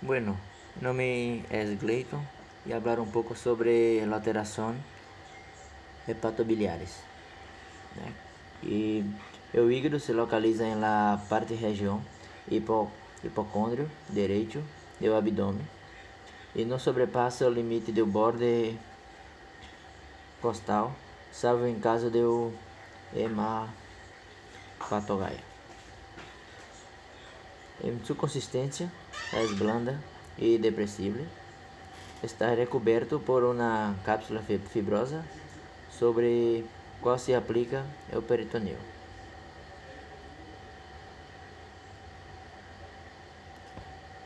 Bueno, mi nombre es Gleiton y hablar un poco sobre la alteración hepatobiliares, né? E o hígado se localiza em la parte região hipocôndrio direito do abdômen e não sobrepassa o limite do borde costal, salvo em caso de hematogaia. Em sua consistência é blanda e depressível. Está recoberto por uma cápsula fibrosa sobre qual se aplica o peritoneu.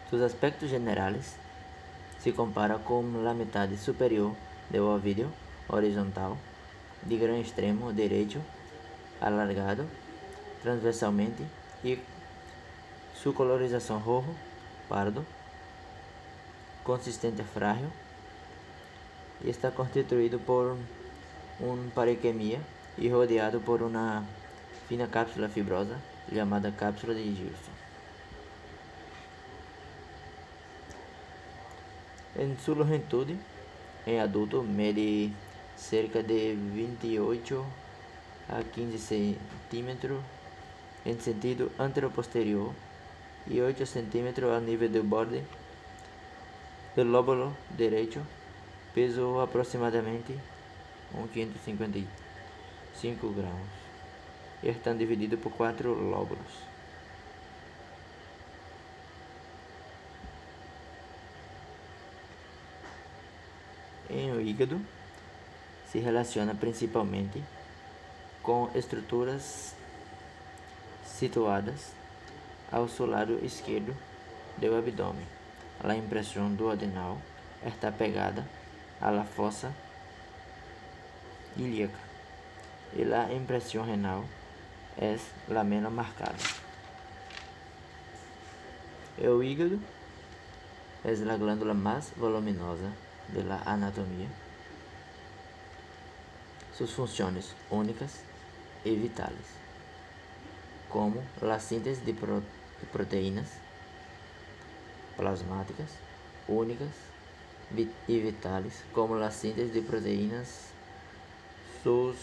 Sus aspectos generales se compara com a metade superior do ovídio horizontal, de gran extremo direito, alargado transversalmente e sua colorização rojo, pardo, consistente frágil e está constituído por parequimia e rodeado por uma fina cápsula fibrosa chamada cápsula de Gilson. Em sua longitude, em adulto, mede cerca de 28 a 15 centímetros em sentido anteroposterior e 8 centímetros ao nível do borde do lóbulo direito, peso aproximadamente 555 gramas. E estão divididos por 4 lóbulos. Em o hígado, se relaciona principalmente com estruturas situadas ao seu lado esquerdo do abdômen. A impressão duodenal está pegada à fossa ilíaca e a impressão renal é la menos marcada. O hígado é a glândula mais voluminosa da anatomia. Suas funções únicas e vitais, como a síntese de proteínas plasmáticas únicas e vitais, como a síntese de proteínas. Suas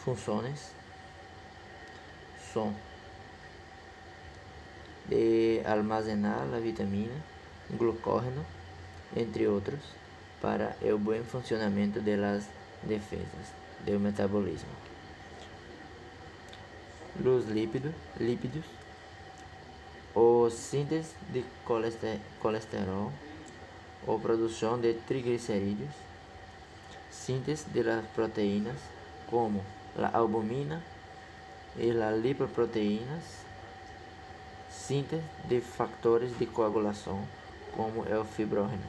funções são de armazenar a vitamina, glucógeno, entre outros, para o bom funcionamento das defesas do metabolismo. Os lípidos, ou síntese de colesterol, ou produção de triglicerídeos, síntese de las proteínas, como a albumina e as lipoproteínas, síntese de fatores de coagulação, como o fibrógeno.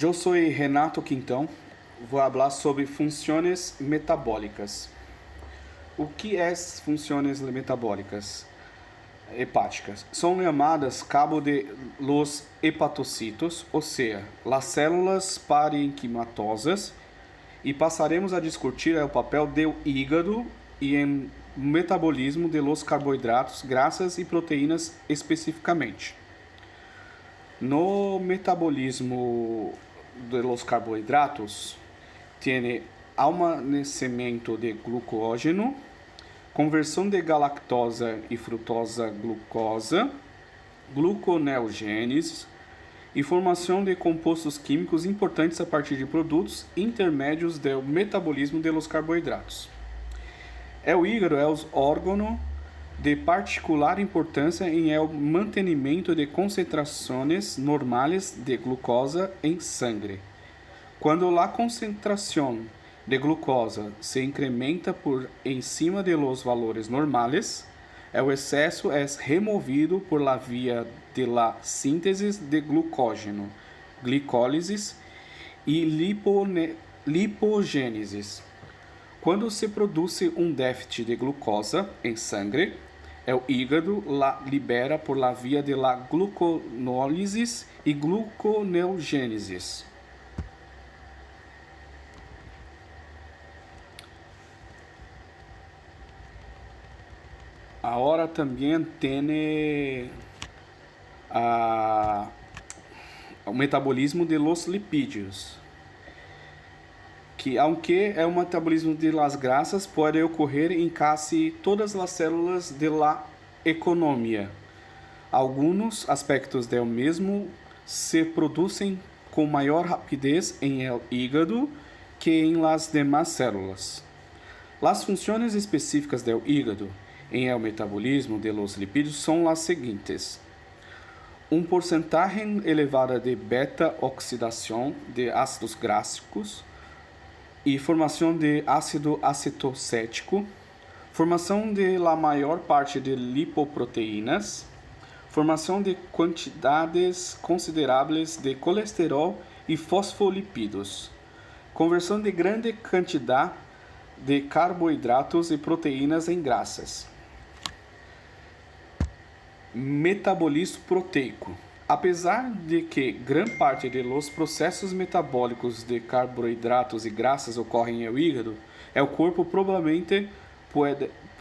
Eu sou Renato Quintão, vou falar sobre funções metabólicas. O que é funções metabólicas hepáticas? São chamadas cabo de los hepatocitos, ou seja, as células parenquimatosas, e passaremos a discutir o papel do hígado e em metabolismo de los carboidratos, graxas e proteínas especificamente. No metabolismo de los carboidratos, tem almacenamento de glucógeno, conversão de galactosa e frutosa glucosa, gluconeogênese e formação de compostos químicos importantes a partir de produtos intermédios do metabolismo de los carboidratos. O hígado é o órgão de particular importância em el mantenimento de concentrações normais de glucosa em sangue. Quando a concentração de glucosa se incrementa por encima de los valores normales, o excesso é removido por la via de la síntese de glucógeno, glicólise e lipogênese. Quando se produz déficit de glucosa em sangue, o hígado la libera por la via de la gluconólise e gluconeogênese. Ahora también tiene o metabolismo de los lipídios, que aunque é o metabolismo de las grasas, pode ocorrer em quase todas as células de la economia. Alguns aspectos do mesmo se produzem com maior rapidez em el hígado que em las demás células. Las funções específicas do hígado em el metabolismo de los lipídios são as seguintes: porcentagem elevada de beta-oxidação de ácidos gráficos e formação de ácido acetocético, formação de la maior parte de lipoproteínas, formação de quantidades consideráveis de colesterol e fosfolipídios, conversão de grande quantidade de carboidratos e proteínas em graças. Metabolismo proteico. Apesar de que grande parte dos processos metabólicos de carboidratos e graças ocorrem no hígado, o corpo provavelmente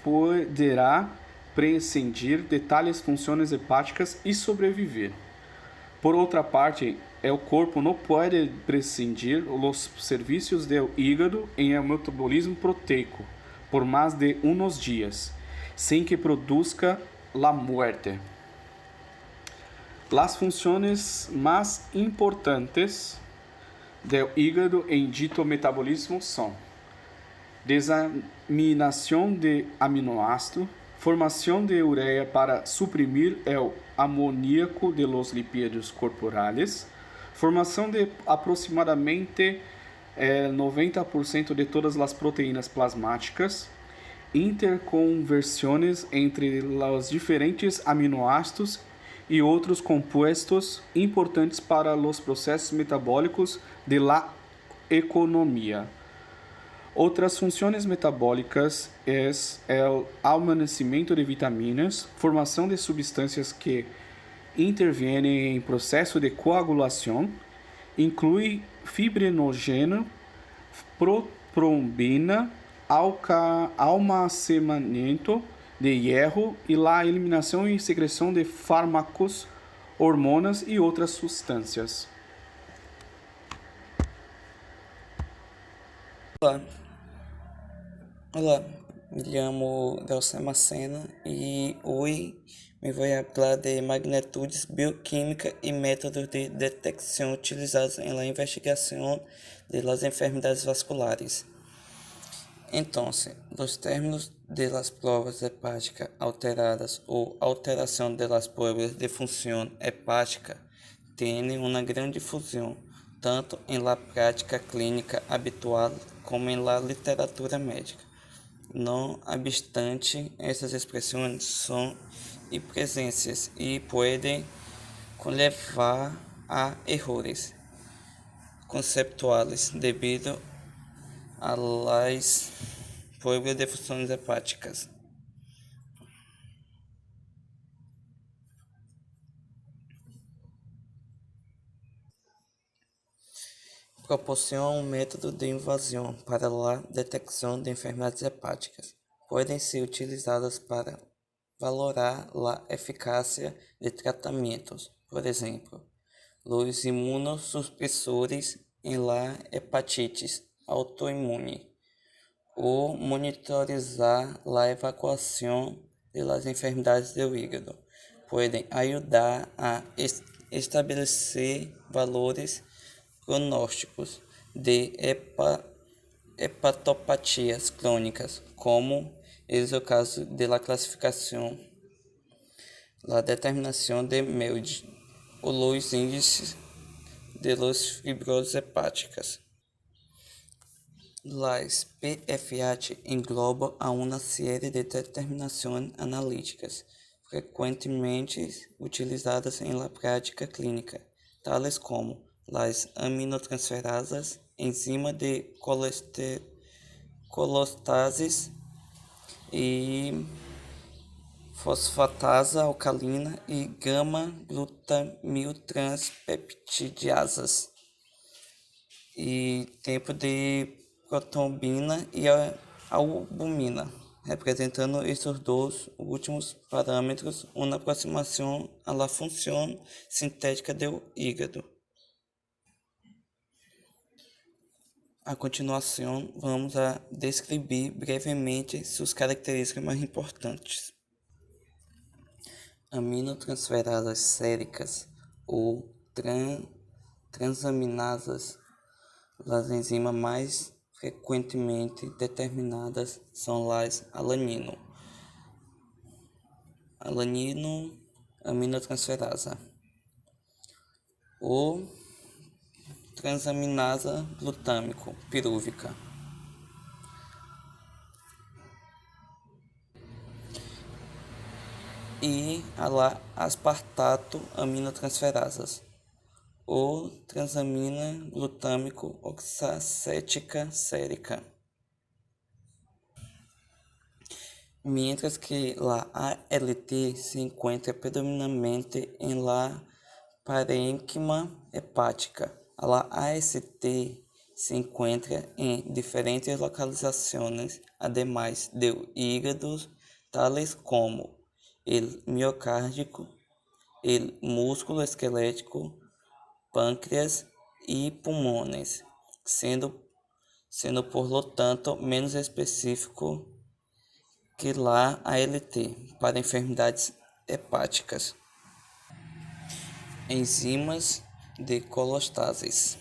poderá prescindir de tais funções hepáticas e sobreviver. Por outra parte, o corpo não pode prescindir dos serviços do hígado em el metabolismo proteico por mais de uns dias, sem que produza la muerte. Las funções mais importantes do hígado em dito metabolismo são: desaminação de aminoácidos, formação de ureia para suprimir o amoníaco de los lipídios corporais, formação de aproximadamente 90% de todas as proteínas plasmáticas, interconversões entre os diferentes aminoácidos e outros compostos importantes para os processos metabólicos de la economia. Outras funções metabólicas é o almacenamento de vitaminas, formação de substâncias que intervêm em processo de coagulação, inclui fibrinógeno, protrombina, almacenamento de hierro e a eliminação e secreção de fármacos, hormonas e outras substâncias. Olá, me llamo Delcemacena e hoje me vou falar de magnitudes bioquímica e métodos de detecção utilizados em la investigação de las enfermedades vasculares. Então, os términos de las pruebas hepáticas alteradas ou alteração de las pruebas de função hepática têm uma grande difusão, tanto em la prática clínica habitual como em la literatura médica. Não obstante, essas expressões são presentes e podem levar a erros conceptuais devido a las pruebas de funções hepáticas. Proporciona um método de invasão para a detecção de enfermidades hepáticas. Podem ser utilizadas para valorar a eficácia de tratamentos, por exemplo, os imunossupressores em la hepatitis autoimune, ou monitorizar a evacuação de las enfermidades do hígado. Podem ajudar a estabelecer valores prognósticos de hepatopatias crônicas, como é o caso de la classificação, la determinação de MELD, ou os índices de los fibroses hepáticas. Las PFAT englobam a uma série de determinações analíticas frequentemente utilizadas em la prática clínica, tales como las aminotransferases, enzima de colostases e fosfatasa alcalina e gama-glutamiltranspeptidasas e tempo de protrombina e albumina. representando esses dois últimos parâmetros uma aproximação à função sintética do hígado. A continuação, vamos a descrever brevemente suas características mais importantes. Aminotransferadas séricas ou transaminasas. As enzimas mais frequentemente determinadas são as alanino, aminotransferasa, ou transaminasa glutâmico, pirúvica. E a aspartato aminotransferasas, ou transamina glutâmico oxacética sérica. Mientras que a ALT se encontra predominantemente em la parênquima hepática, a AST se encontra em diferentes localizações, ademais do hígado, tales como o miocárdico, o músculo esquelético, pâncreas e pulmões, sendo por lo tanto menos específico que a ALT para enfermidades hepáticas. Enzimas de colostases.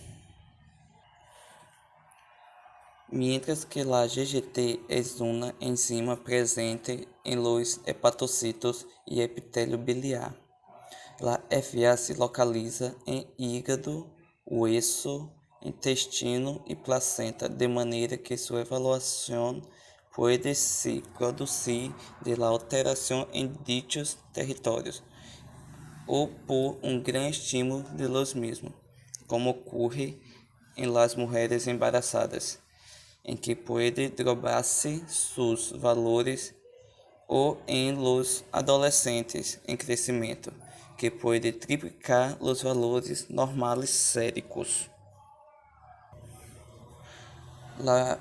Mientras que a GGT é uma enzima presente em los hepatocitos e epitélio biliar. A FA se localiza em hígado, hueso, intestino e placenta, de maneira que sua avaliação pode se produzir de la alteração em dichos territórios ou por gran estímulo de los mismos, como ocorre em las mujeres embarazadas, em que pode drobarse sus valores, ou em los adolescentes em crescimento, que pode triplicar os valores normais séricos. A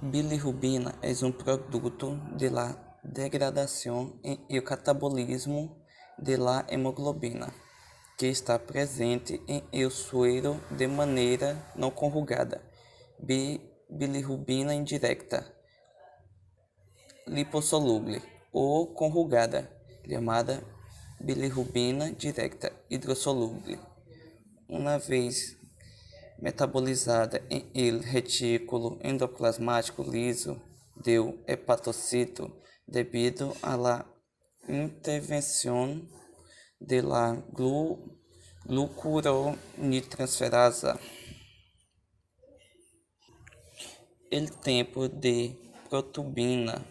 bilirrubina é produto de la degradação e o catabolismo de la hemoglobina, que está presente em el suero de maneira não conjugada. Bilirrubina indireta, lipossolúvel, ou conjugada, chamada bilirrubina direta hidrossolúvel. Uma vez metabolizada em el retículo endoplasmático liso do hepatocito devido a la intervenção de la glucuroniltransferasa. O tempo de protubina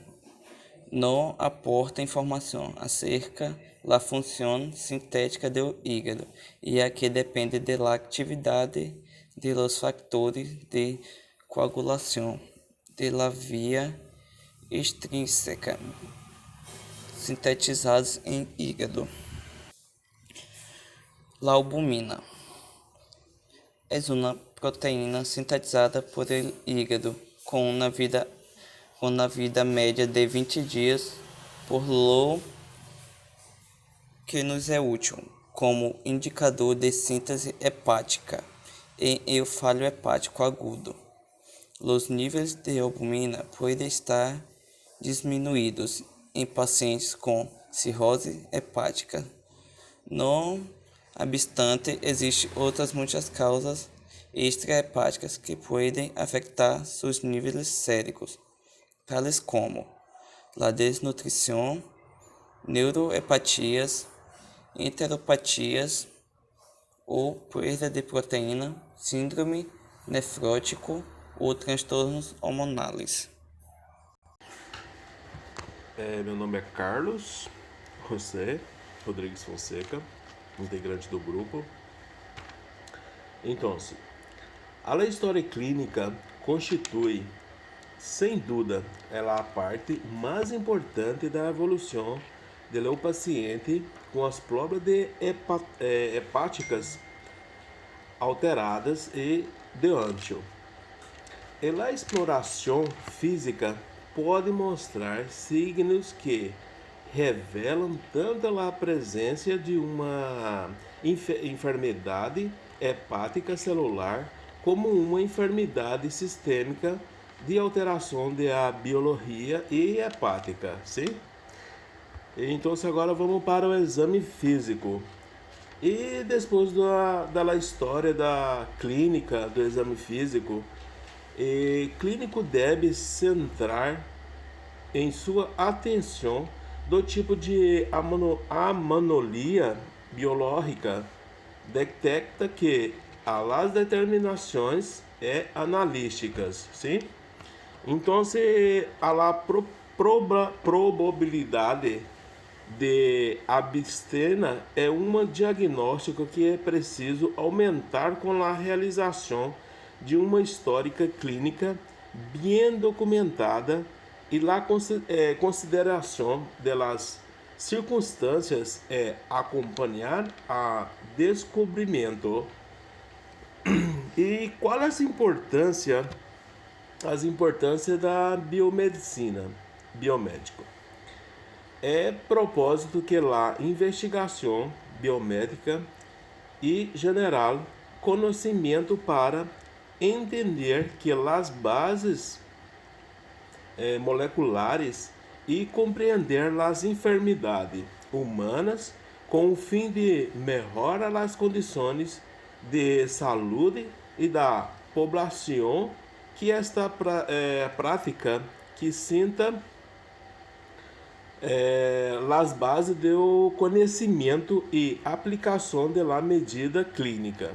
não aporta informação acerca da função sintética do hígado e aqui depende da atividade de los factores de coagulação de la via extrínseca sintetizados em hígado. La albumina é uma proteína sintetizada por el hígado com uma vida média de 20 dias, por lo que nos é útil como indicador de síntese hepática em falho hepático agudo. Os níveis de albumina podem estar diminuídos em pacientes com cirrose hepática. Não obstante, existem outras muitas causas extrahepáticas que podem afetar seus níveis séricos, tales como a desnutrição, neuroepatias, enteropatias ou perda de proteína, síndrome nefrótico ou transtornos hormonais. Meu nome é Carlos José Rodrigues Fonseca, integrante do grupo. Então, a história clínica constitui, sem dúvida, ela a parte mais importante da evolução do paciente com as provas de hepáticas alteradas e doentes. A exploração física pode mostrar signos que revelam tanto a presença de uma enfermidade hepática celular como uma enfermidade sistêmica de alteração da biologia e hepática, sim? Então agora vamos para o exame físico. E depois da história da clínica do exame físico, o clínico deve centrar em sua atenção do tipo de anomalia biológica detecta que as determinações analíticas, sim? Então, a probabilidade de abstena é um diagnóstico que é preciso aumentar com a realização de uma histórica clínica bem documentada e a consideração das circunstâncias acompanhar a descobrimento. E qual é as importâncias da biomedicina, biomédico? É propósito que a investigação biomédica e geral conhecimento para entender que as bases moleculares e compreender as enfermidades humanas com o fim de melhorar as condições de saúde e da população que esta prática que sinta as bases do conhecimento e aplicação da medida clínica.